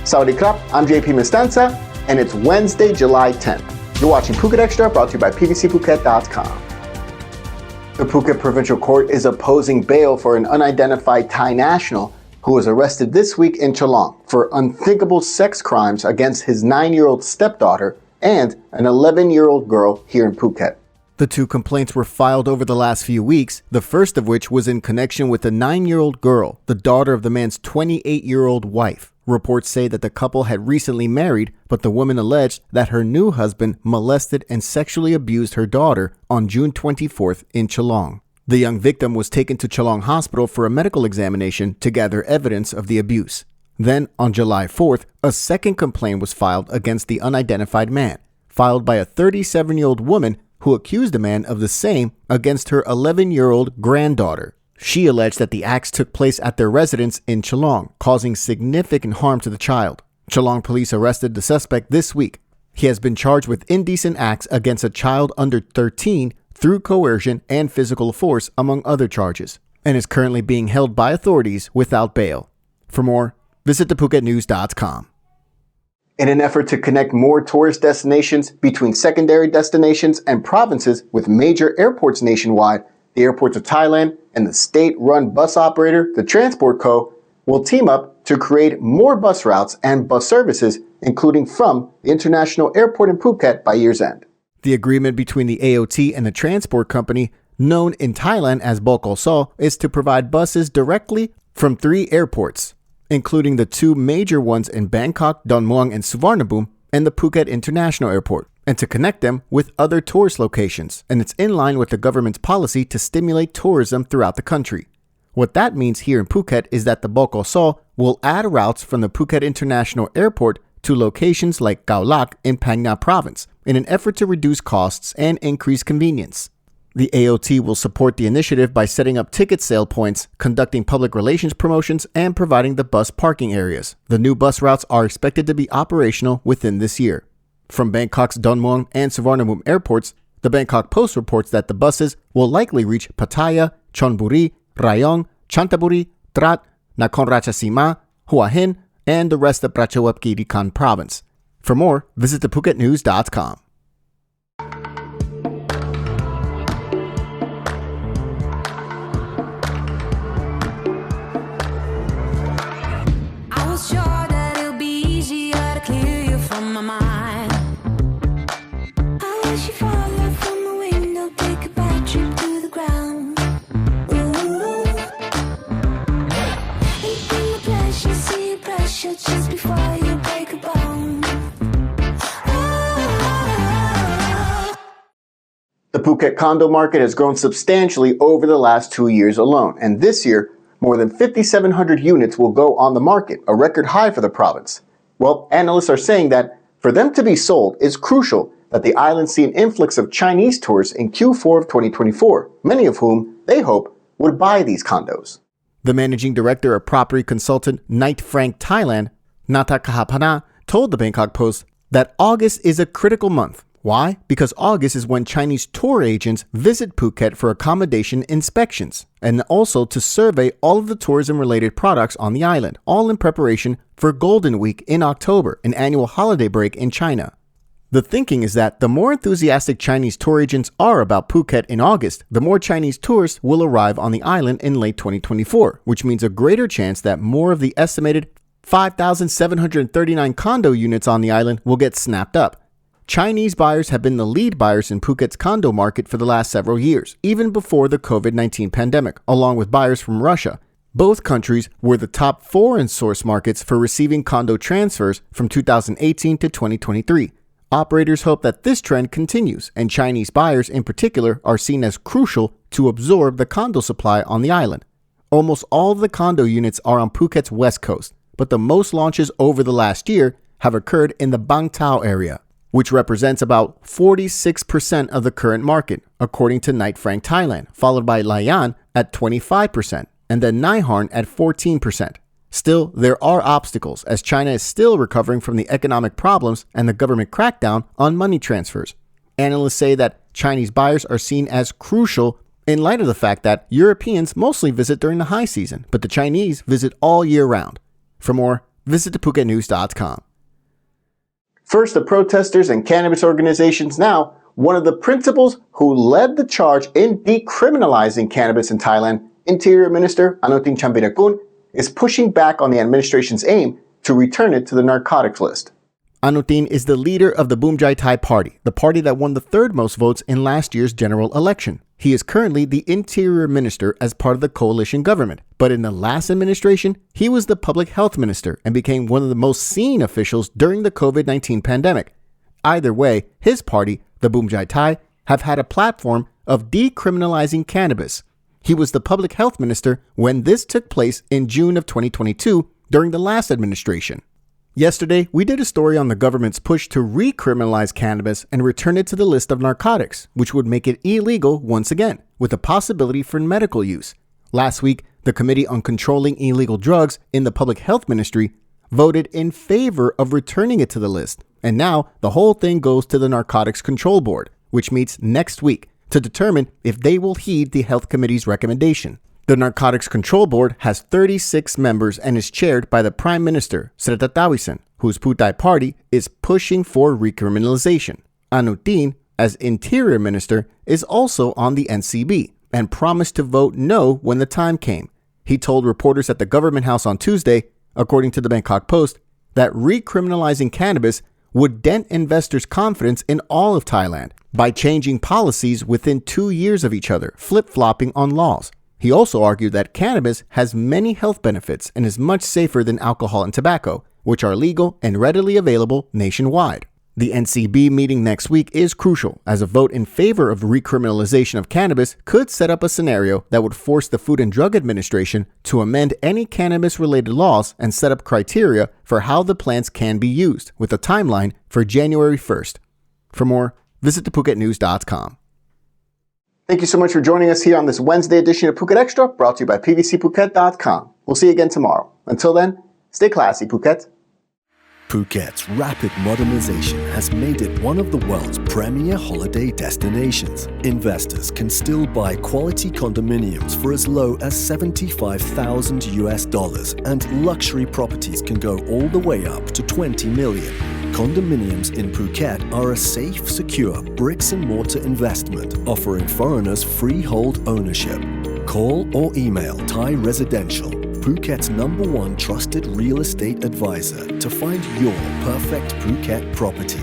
Sawadee krap, I'm JP Mestanza, and it's Wednesday, July 10th. You're watching Phuket Extra, brought to you by pvcphuket.com. The Phuket Provincial Court is opposing bail for an unidentified Thai national who was arrested this week in Chalong for unthinkable sex crimes against his 9-year-old stepdaughter and an 11-year-old girl here in Phuket. The two complaints were filed over the last few weeks, the first of which was in connection with the 9-year-old girl, the daughter of the man's 28-year-old wife. Reports say that the couple had recently married, but the woman alleged that her new husband molested and sexually abused her daughter on June 24th in Chalong. The young victim was taken to Chalong Hospital for a medical examination to gather evidence of the abuse. Then, on July 4th, a second complaint was filed against the unidentified man, filed by a 37-year-old woman who accused the man of the same against her 11-year-old granddaughter. She alleged that the acts took place at their residence in Chalong, causing significant harm to the child. Chalong police arrested the suspect this week. He has been charged with indecent acts against a child under 13 through coercion and physical force, among other charges, and is currently being held by authorities without bail. For more, visit thephuket.news.com. In an effort to connect more tourist destinations between secondary destinations and provinces with major airports nationwide, the airports of Thailand and the state-run bus operator, the Transport Co., will team up to create more bus routes and bus services, including from the international airport in Phuket by year's end. The agreement between the AOT and the transport company, known in Thailand as Bokol So, is to provide buses directly from 3 airports, including the 2 major ones in Bangkok, Don Mueang and Suvarnabhumi, and the Phuket International Airport, and to connect them with other tourist locations, and it's in line with the government's policy to stimulate tourism throughout the country. What that means here in Phuket is that the Bokol So will add routes from the Phuket International Airport to locations like Khao Lak in Phang Nga Province in an effort to reduce costs and increase convenience. The AOT will support the initiative by setting up ticket sale points, conducting public relations promotions, and providing the bus parking areas. The new bus routes are expected to be operational within this year. From Bangkok's Don Mueang and Suvarnabhumi airports, the Bangkok Post reports that the buses will likely reach Pattaya, Chonburi, Rayong, Chantaburi, Trat, Nakhon Ratchasima, Hua Hin, and the rest of Prachuapkhirikan province. For more, visit thephuket.news.com. I was sure that it'll be easier to clear you from my mind. I wish you fall out from the window, take a bad trip to the ground. Ooh. And bring the pleasure, see pressure just before you break a bone. The Phuket condo market has grown substantially over the last 2 years alone, and this year, more than 5,700 units will go on the market, a record high for the province. Well, analysts are saying that for them to be sold, it's crucial that the island see an influx of Chinese tourists in Q4 of 2024, many of whom they hope would buy these condos. The managing director of property consultant Knight Frank Thailand, Nata Kahapana, told the Bangkok Post that August is a critical month. Why? Because August is when Chinese tour agents visit Phuket for accommodation inspections and also to survey all of the tourism-related products on the island, all in preparation for Golden Week in October, an annual holiday break in China. The thinking is that the more enthusiastic Chinese tour agents are about Phuket in August, the more Chinese tourists will arrive on the island in late 2024, which means a greater chance that more of the estimated 5,739 condo units on the island will get snapped up. Chinese buyers have been the lead buyers in Phuket's condo market for the last several years, even before the COVID-19 pandemic, along with buyers from Russia. Both countries were the top foreign source markets for receiving condo transfers from 2018 to 2023. Operators hope that this trend continues, and Chinese buyers in particular are seen as crucial to absorb the condo supply on the island. Almost all of the condo units are on Phuket's west coast, but the most launches over the last year have occurred in the Bang Tao area, which represents about 46% of the current market, according to Knight Frank Thailand, followed by Layan at 25%, and then Naiharn at 14%. Still, there are obstacles, as China is still recovering from the economic problems and the government crackdown on money transfers. Analysts say that Chinese buyers are seen as crucial in light of the fact that Europeans mostly visit during the high season, but the Chinese visit all year round. For more, Visit PhuketNews.com. First, the protesters and cannabis organizations. Now, one of the principals who led the charge in decriminalizing cannabis in Thailand, Interior Minister Anutin is pushing back on the administration's aim to return it to the narcotics list. Anutin is the leader of the Bumjai Thai Party, the party that won the third most votes in last year's general election. He is currently the Interior Minister as part of the coalition government, but in the last administration, he was the Public Health Minister and became one of the most seen officials during the COVID-19 pandemic. Either way, his party, the Bumjai Thai, have had a platform of decriminalizing cannabis. He was the Public Health Minister when this took place in June of 2022 during the last administration. Yesterday, we did a story on the government's push to recriminalize cannabis and return it to the list of narcotics, which would make it illegal once again, with a possibility for medical use. Last week, the Committee on Controlling Illegal Drugs in the Public Health Ministry voted in favor of returning it to the list, and now the whole thing goes to the Narcotics Control Board, which meets next week to determine if they will heed the Health Committee's recommendation. The Narcotics Control Board has 36 members and is chaired by the Prime Minister, Srettha Thavisin, whose Pheu Thai party is pushing for recriminalization. Anutin, as Interior Minister, is also on the NCB and promised to vote no when the time came. He told reporters at the Government House on Tuesday, according to the Bangkok Post, that recriminalizing cannabis would dent investors' confidence in all of Thailand by changing policies within 2 years of each other, flip-flopping on laws. He also argued that cannabis has many health benefits and is much safer than alcohol and tobacco, which are legal and readily available nationwide. The NCB meeting next week is crucial, as a vote in favor of recriminalization of cannabis could set up a scenario that would force the Food and Drug Administration to amend any cannabis-related laws and set up criteria for how the plants can be used, with a timeline for January 1st. For more, visit PhuketNews.com. Thank you so much for joining us here on this Wednesday edition of Phuket Extra, brought to you by PVCPhuket.com. We'll see you again tomorrow. Until then, stay classy, Phuket. Phuket's rapid modernization has made it one of the world's premier holiday destinations. Investors can still buy quality condominiums for as low as $75,000, and luxury properties can go all the way up to $20 million. Condominiums in Phuket are a safe, secure bricks-and-mortar investment, offering foreigners freehold ownership. Call or email Thai Residential, Phuket's #1 trusted real estate advisor, to find your perfect Phuket property.